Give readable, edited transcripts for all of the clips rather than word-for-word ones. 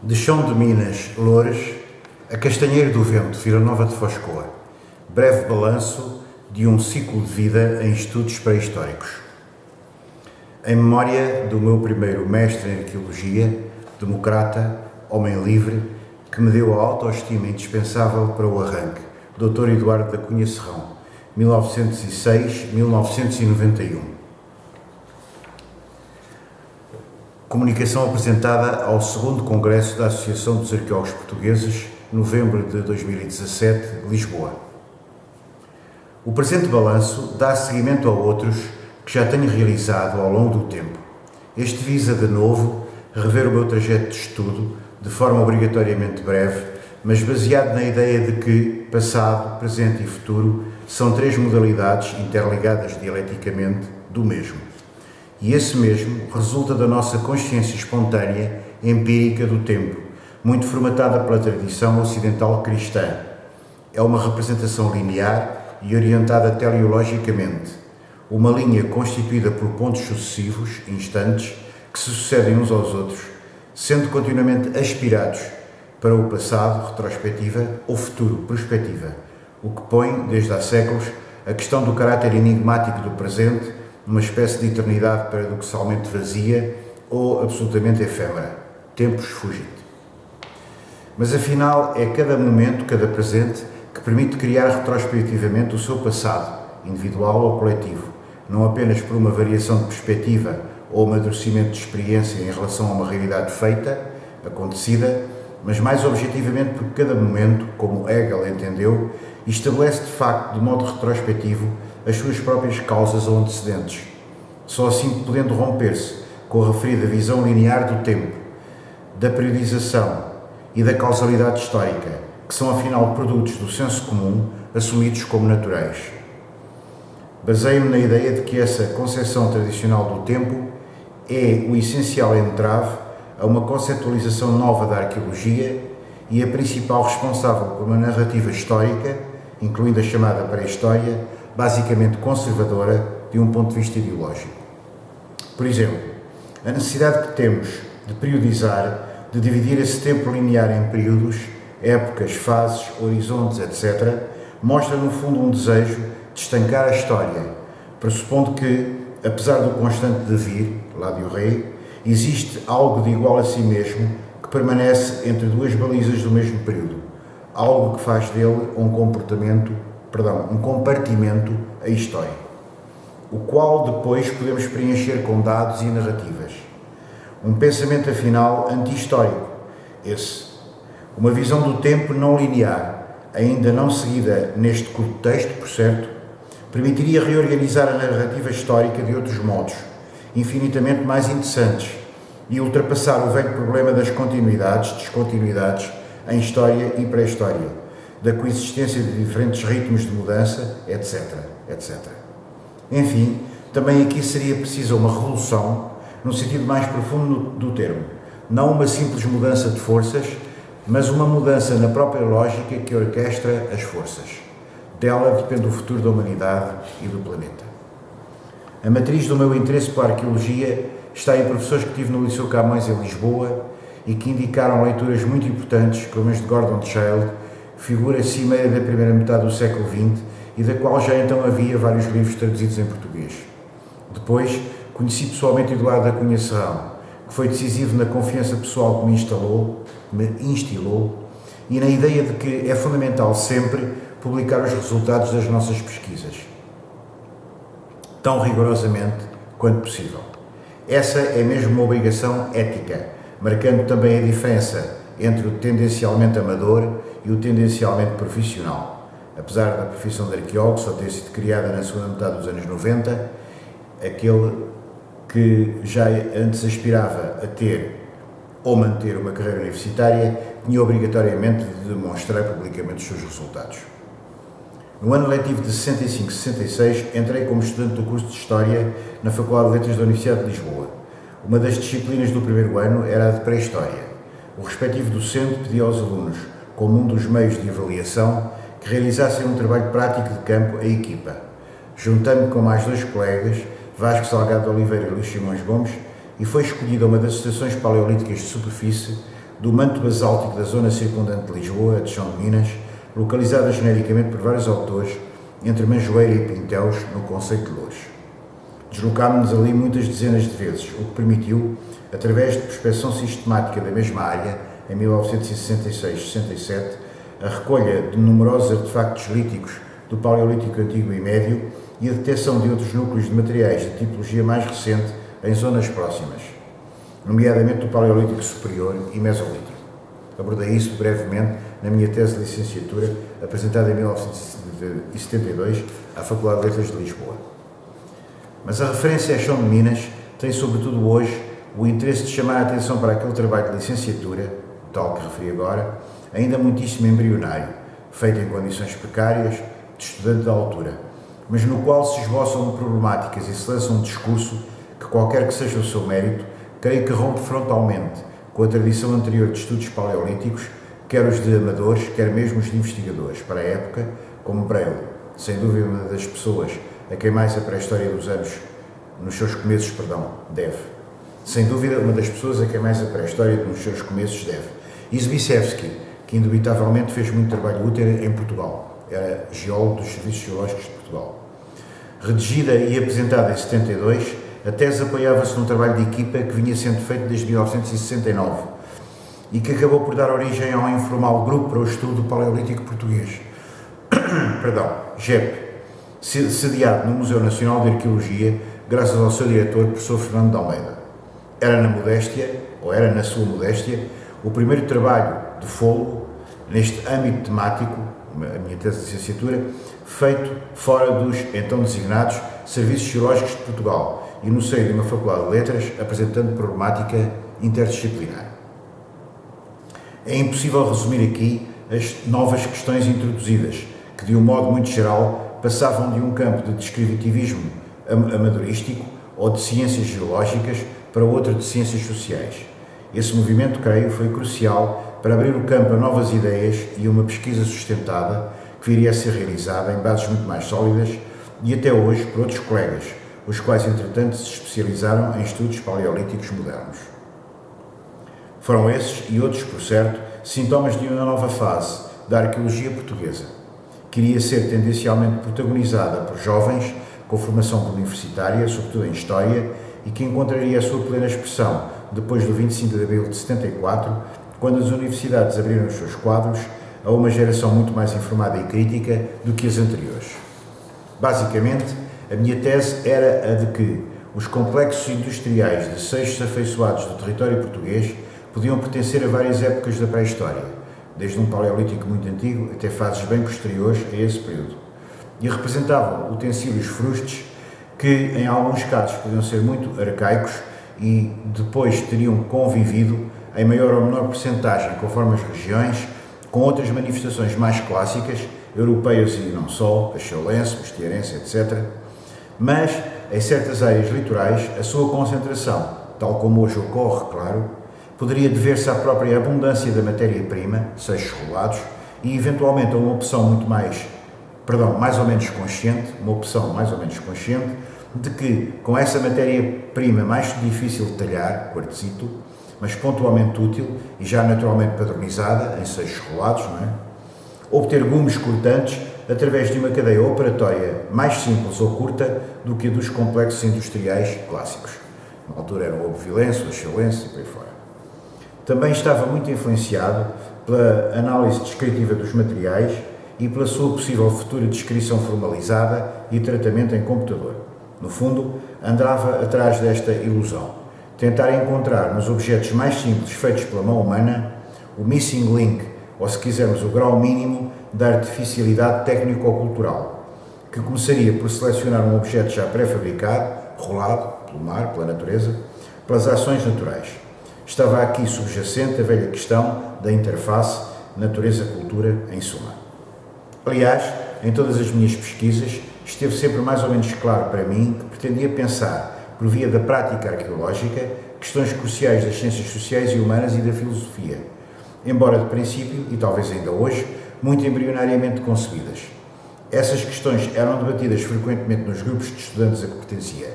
De Chão de Minas, Loures, a Castanheiro do Vento, Vila Nova de Foscoa. Breve balanço de um ciclo de vida em estudos pré-históricos. Em memória do meu primeiro mestre em arqueologia, democrata, homem livre, que me deu a autoestima indispensável para o arranque, Dr. Eduardo da Cunha Serrão, 1906-1991. Comunicação apresentada ao 2º Congresso da Associação dos Arqueólogos Portugueses, novembro de 2017, Lisboa. O presente balanço dá seguimento a outros que já tenho realizado ao longo do tempo. Este visa, de novo, rever o meu trajeto de estudo, de forma obrigatoriamente breve, mas baseado na ideia de que passado, presente e futuro são três modalidades interligadas dialeticamente do mesmo. E esse mesmo resulta da nossa consciência espontânea, empírica do tempo, muito formatada pela tradição ocidental cristã. É uma representação linear e orientada teleologicamente, uma linha constituída por pontos sucessivos, instantes, que se sucedem uns aos outros, sendo continuamente aspirados para o passado, retrospectiva, ou futuro, prospectiva, o que põe, desde há séculos, a questão do caráter enigmático do presente, uma espécie de eternidade paradoxalmente vazia ou absolutamente efêmera, tempus fugit. Mas afinal é cada momento, cada presente, que permite criar retrospectivamente o seu passado, individual ou coletivo, não apenas por uma variação de perspectiva ou amadurecimento de experiência em relação a uma realidade feita, acontecida, mas mais objetivamente porque cada momento, como Hegel entendeu, estabelece de facto, de modo retrospectivo, as suas próprias causas ou antecedentes, só assim podendo romper-se com a referida visão linear do tempo, da periodização e da causalidade histórica, que são afinal produtos do senso comum assumidos como naturais. Baseio-me na ideia de que essa concepção tradicional do tempo é o essencial entrave a uma conceptualização nova da arqueologia e a principal responsável por uma narrativa histórica, incluindo a chamada pré-história, basicamente conservadora de um ponto de vista ideológico. Por exemplo, a necessidade que temos de periodizar, de dividir esse tempo linear em períodos, épocas, fases, horizontes, etc., mostra no fundo um desejo de estancar a história, pressupondo que, apesar do constante devir, lá de o rei, existe algo de igual a si mesmo que permanece entre duas balizas do mesmo período, algo que faz dele um compartimento histórico, o qual depois podemos preencher com dados e narrativas. Um pensamento, afinal, anti-histórico, esse. Uma visão do tempo não linear, ainda não seguida neste curto texto, por certo, permitiria reorganizar a narrativa histórica de outros modos, infinitamente mais interessantes, e ultrapassar o velho problema das continuidades, descontinuidades, em história e pré-história, da coexistência de diferentes ritmos de mudança, etc., etc. Enfim, também aqui seria precisa uma revolução, no sentido mais profundo do termo, não uma simples mudança de forças, mas uma mudança na própria lógica que orquestra as forças. Dela depende o futuro da humanidade e do planeta. A matriz do meu interesse pela arqueologia está em professores que tive no Liceu Camões em Lisboa e que indicaram leituras muito importantes, como as de Gordon Childe, figura cimeira da primeira metade do século XX e da qual já então havia vários livros traduzidos em português. Depois, conheci pessoalmente Eduardo da Cunha Serrão, que foi decisivo na confiança pessoal que me instilou e na ideia de que é fundamental sempre publicar os resultados das nossas pesquisas, tão rigorosamente quanto possível. Essa é mesmo uma obrigação ética, marcando também a diferença entre o tendencialmente amador e o tendencialmente profissional. Apesar da profissão de arqueólogo só ter sido criada na segunda metade dos anos 90, aquele que já antes aspirava a ter ou manter uma carreira universitária tinha obrigatoriamente de demonstrar publicamente os seus resultados. No ano letivo de 65-66, entrei como estudante do curso de História na Faculdade de Letras da Universidade de Lisboa. Uma das disciplinas do primeiro ano era a de Pré-História. O respectivo docente pedia aos alunos, como um dos meios de avaliação, que realizassem um trabalho prático de campo em equipa. Juntando-me com mais dois colegas, Vasco Salgado de Oliveira e Luís Simões Gomes, e foi escolhida uma das estações paleolíticas de superfície do manto basáltico da zona circundante de Lisboa, de Chão de Minas, localizada genericamente por vários autores, entre Manjoeira e Pinteus, no conceito de Loures. Deslocámos-nos ali muitas dezenas de vezes, o que permitiu, através de prospecção sistemática da mesma área, em 1966-67, a recolha de numerosos artefactos líticos do Paleolítico Antigo e Médio e a detecção de outros núcleos de materiais de tipologia mais recente em zonas próximas, nomeadamente do Paleolítico Superior e Mesolítico. Abordei isso brevemente na minha tese de licenciatura, apresentada em 1972 à Faculdade de Letras de Lisboa. Mas a referência a Chão de Minas tem, sobretudo hoje, o interesse de chamar a atenção para aquele trabalho de licenciatura, tal que referi agora, ainda muitíssimo embrionário, feito em condições precárias, de estudante da altura, mas no qual se esboçam problemáticas e se lança um discurso que, qualquer que seja o seu mérito, creio que rompe frontalmente com a tradição anterior de estudos paleolíticos, quer os de amadores, quer mesmo os de investigadores, para a época, como Breil, sem dúvida uma das pessoas a quem mais a pré-história dos anos, nos seus começos, deve. Sem dúvida, uma das pessoas a quem mais a pré-história nos seus começos deve. E Zbicevski, que indubitavelmente fez muito trabalho útil em Portugal, era geólogo dos Serviços Geológicos de Portugal. Redigida e apresentada em 72, a tese apoiava-se num trabalho de equipa que vinha sendo feito desde 1969 e que acabou por dar origem a um informal grupo para o estudo do Paleolítico Português, GEP, sediado no Museu Nacional de Arqueologia, graças ao seu diretor, professor Fernando de Almeida. Era na sua modéstia, o primeiro trabalho de fôlego neste âmbito temático, a minha tese de licenciatura, feito fora dos então designados Serviços Geológicos de Portugal e no seio de uma Faculdade de Letras, apresentando problemática interdisciplinar. É impossível resumir aqui as novas questões introduzidas, que de um modo muito geral passavam de um campo de descritivismo amadorístico ou de ciências geológicas para outro de ciências sociais. Esse movimento, creio, foi crucial para abrir o campo a novas ideias e uma pesquisa sustentada que viria a ser realizada em bases muito mais sólidas e até hoje por outros colegas, os quais, entretanto, se especializaram em estudos paleolíticos modernos. Foram esses e outros, por certo, sintomas de uma nova fase da arqueologia portuguesa, que iria ser tendencialmente protagonizada por jovens com formação universitária, sobretudo em História, e que encontraria a sua plena expressão depois do 25 de abril de 74, quando as universidades abriram os seus quadros a uma geração muito mais informada e crítica do que as anteriores. Basicamente, a minha tese era a de que os complexos industriais de seixos afeiçoados do território português podiam pertencer a várias épocas da pré-história, desde um paleolítico muito antigo até fases bem posteriores a esse período, e representavam utensílios frustes que, em alguns casos, podiam ser muito arcaicos e depois teriam convivido, em maior ou menor percentagem, conforme as regiões, com outras manifestações mais clássicas, europeias e não só, pachelense, mestiarense, etc., mas, em certas áreas litorais, a sua concentração, tal como hoje ocorre, claro, poderia dever-se à própria abundância da matéria-prima, seixos rolados, e eventualmente a uma opção mais ou menos consciente, de que, com essa matéria-prima mais difícil de talhar, quartzito, mas pontualmente útil e já naturalmente padronizada em seixos rolados, obter gumes cortantes através de uma cadeia operatória mais simples ou curta do que a dos complexos industriais clássicos. Na altura eram o obovilense, o achelense e por aí fora. Também estava muito influenciado pela análise descritiva dos materiais e pela sua possível futura descrição formalizada e tratamento em computador. No fundo, andava atrás desta ilusão. Tentar encontrar nos objetos mais simples feitos pela mão humana o missing link, ou se quisermos o grau mínimo da artificialidade técnico-cultural, que começaria por selecionar um objeto já pré-fabricado, rolado pelo mar, pela natureza, pelas ações naturais. Estava aqui subjacente a velha questão da interface natureza-cultura em suma. Aliás, em todas as minhas pesquisas, esteve sempre mais ou menos claro para mim que pretendia pensar, por via da prática arqueológica, questões cruciais das ciências sociais e humanas e da filosofia, embora de princípio, e talvez ainda hoje, muito embrionariamente concebidas. Essas questões eram debatidas frequentemente nos grupos de estudantes a que pertencia.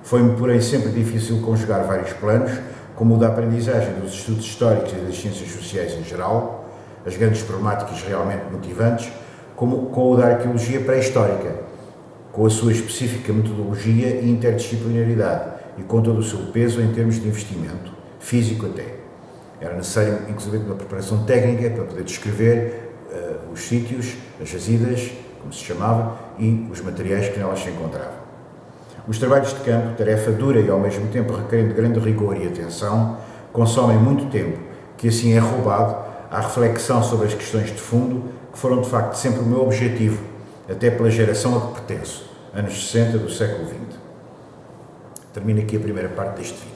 Foi-me, porém, sempre difícil conjugar vários planos como o da aprendizagem dos estudos históricos e das ciências sociais em geral, as grandes problemáticas realmente motivantes, como com o da arqueologia pré-histórica, com a sua específica metodologia e interdisciplinaridade e com todo o seu peso em termos de investimento, físico até. Era necessário, inclusive, uma preparação técnica para poder descrever os sítios, as jazidas, como se chamava, e os materiais que nelas se encontravam. Os trabalhos de campo, tarefa dura e ao mesmo tempo requerendo grande rigor e atenção, consomem muito tempo, que assim é roubado à reflexão sobre as questões de fundo, que foram de facto sempre o meu objetivo, até pela geração a que pertenço, anos 60 do século XX. Termino aqui a primeira parte deste vídeo.